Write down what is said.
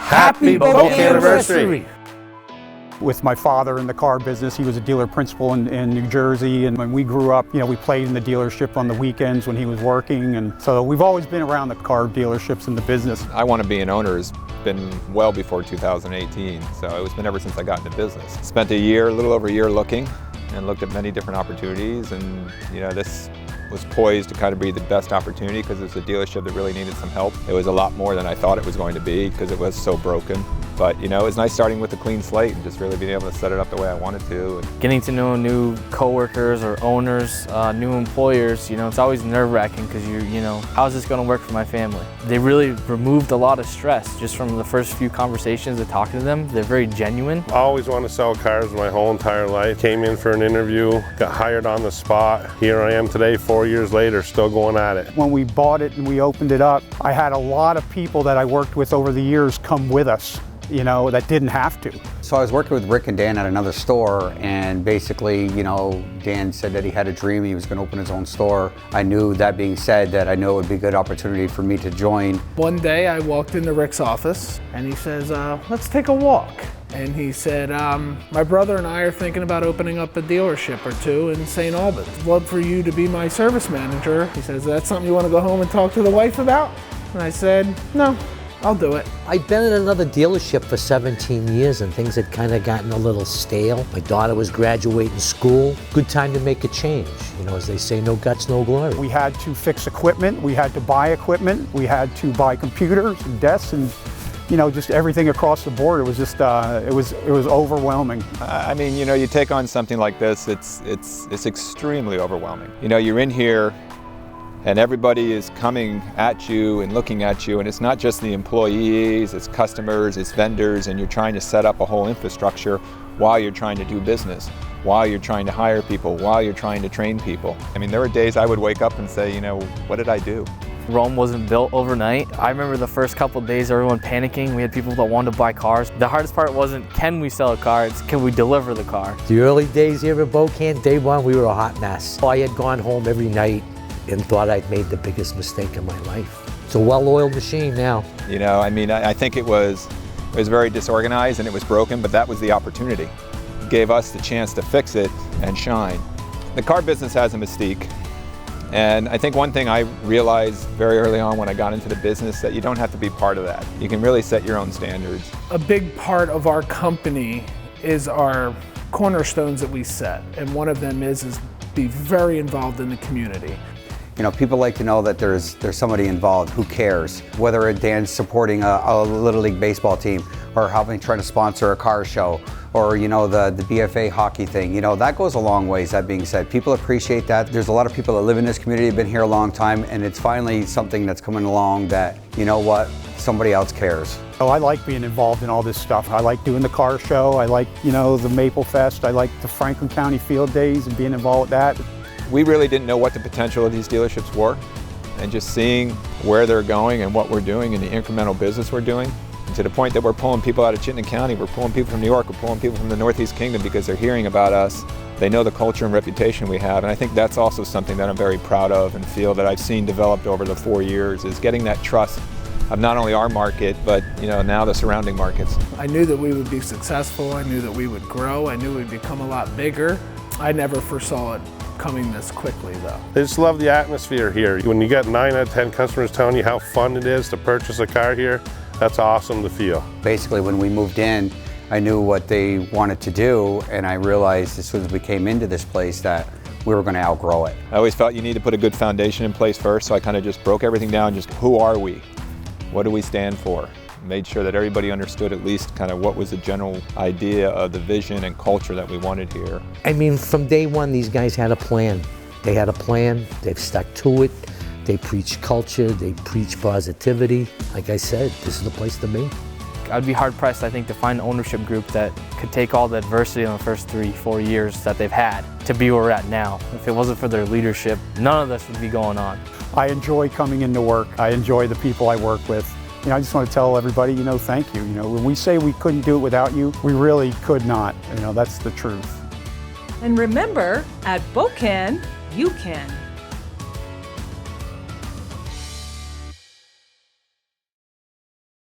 Happy Bokanniversary! With my father in the car business, he was a dealer principal in New Jersey, and when we grew up, we played in the dealership on the weekends when he was working, and so we've always been around the car dealerships and the business. I want to be an owner has been well before 2018, so it's been ever since I got into business. Spent a little over a year looking, and looked at many different opportunities, and this was poised to kind of be the best opportunity because it's a dealership that really needed some help. It was a lot more than I thought it was going to be because it was so broken. But it was nice starting with a clean slate and just really being able to set it up the way I wanted to. Getting to know new coworkers or owners, new employers, it's always nerve-wracking because how's this going to work for my family? They really removed a lot of stress just from the first few conversations and talking to them. They're very genuine. I always wanted to sell cars my whole entire life. Came in for an interview, got hired on the spot. Here I am today, 4 years later, still going at it. When we bought it and we opened it up, I had a lot of people that I worked with over the years come with us, that didn't have to. So I was working with Rick and Dan at another store, and basically, Dan said that he had a dream, he was going to open his own store. I knew, that being said, that I know it would be a good opportunity for me to join. One day I walked into Rick's office and he says, let's take a walk. And he said, my brother and I are thinking about opening up a dealership or two in St. Albans. I'd love for you to be my service manager. He says, that's something you want to go home and talk to the wife about? And I said, no, I'll do it. I'd been at another dealership for 17 years and things had kind of gotten a little stale. My daughter was graduating school. Good time to make a change. As they say, no guts, no glory. We had to fix equipment, we had to buy equipment, we had to buy computers and desks and just everything across the board. It was just, it was overwhelming. You take on something like this, it's extremely overwhelming. You're in here and everybody is coming at you and looking at you, and it's not just the employees, it's customers, it's vendors, and you're trying to set up a whole infrastructure while you're trying to do business, while you're trying to hire people, while you're trying to train people. There were days I would wake up and say, what did I do? Rome wasn't built overnight. I remember the first couple of days, everyone panicking. We had people that wanted to buy cars. The hardest part wasn't, can we sell a car? It's, can we deliver the car? The early days here at Bokan, day one, we were a hot mess. I had gone home every night and thought I'd made the biggest mistake of my life. It's a well-oiled machine now. I think it was very disorganized and it was broken, but that was the opportunity. It gave us the chance to fix it and shine. The car business has a mystique. And I think one thing I realized very early on when I got into the business, that you don't have to be part of that. You can really set your own standards. A big part of our company is our cornerstones that we set. And one of them is be very involved in the community. People like to know that there's somebody involved who cares. Whether Dan's supporting a Little League baseball team, or trying to sponsor a car show, or the BFA hockey thing, that goes a long ways. That being said, people appreciate that. There's a lot of people that live in this community, have been here a long time, and it's finally something that's coming along that, somebody else cares. I like being involved in all this stuff. I like doing the car show, I like, the Maple Fest, I like the Franklin County Field Days and being involved with that. We really didn't know what the potential of these dealerships were, and just seeing where they're going and what we're doing and the incremental business we're doing, to the point that we're pulling people out of Chittenden County, we're pulling people from New York, we're pulling people from the Northeast Kingdom because they're hearing about us. They know the culture and reputation we have, and I think that's also something that I'm very proud of and feel that I've seen developed over the 4 years, is getting that trust of not only our market, but now the surrounding markets. I knew that we would be successful, I knew that we would grow, I knew we'd become a lot bigger. I never foresaw it coming this quickly though. I just love the atmosphere here. When you get 9 out of 10 customers telling you how fun it is to purchase a car here, that's awesome to feel. Basically, when we moved in, I knew what they wanted to do, and I realized as soon as we came into this place that we were going to outgrow it. I always felt you need to put a good foundation in place first, so I kind of just broke everything down, just who are we? What do we stand for? Made sure that everybody understood at least kind of what was the general idea of the vision and culture that we wanted here. From day one, these guys had a plan. They had a plan, they've stuck to it. They preach culture, they preach positivity. Like I said, this is the place to be. I'd be hard pressed, I think, to find an ownership group that could take all the adversity in the first 3-4 years that they've had to be where we're at now. If it wasn't for their leadership, none of this would be going on. I enjoy coming into work. I enjoy the people I work with. I just want to tell everybody, thank you. When we say we couldn't do it without you, we really could not. That's the truth. And remember, at Bokan, you can.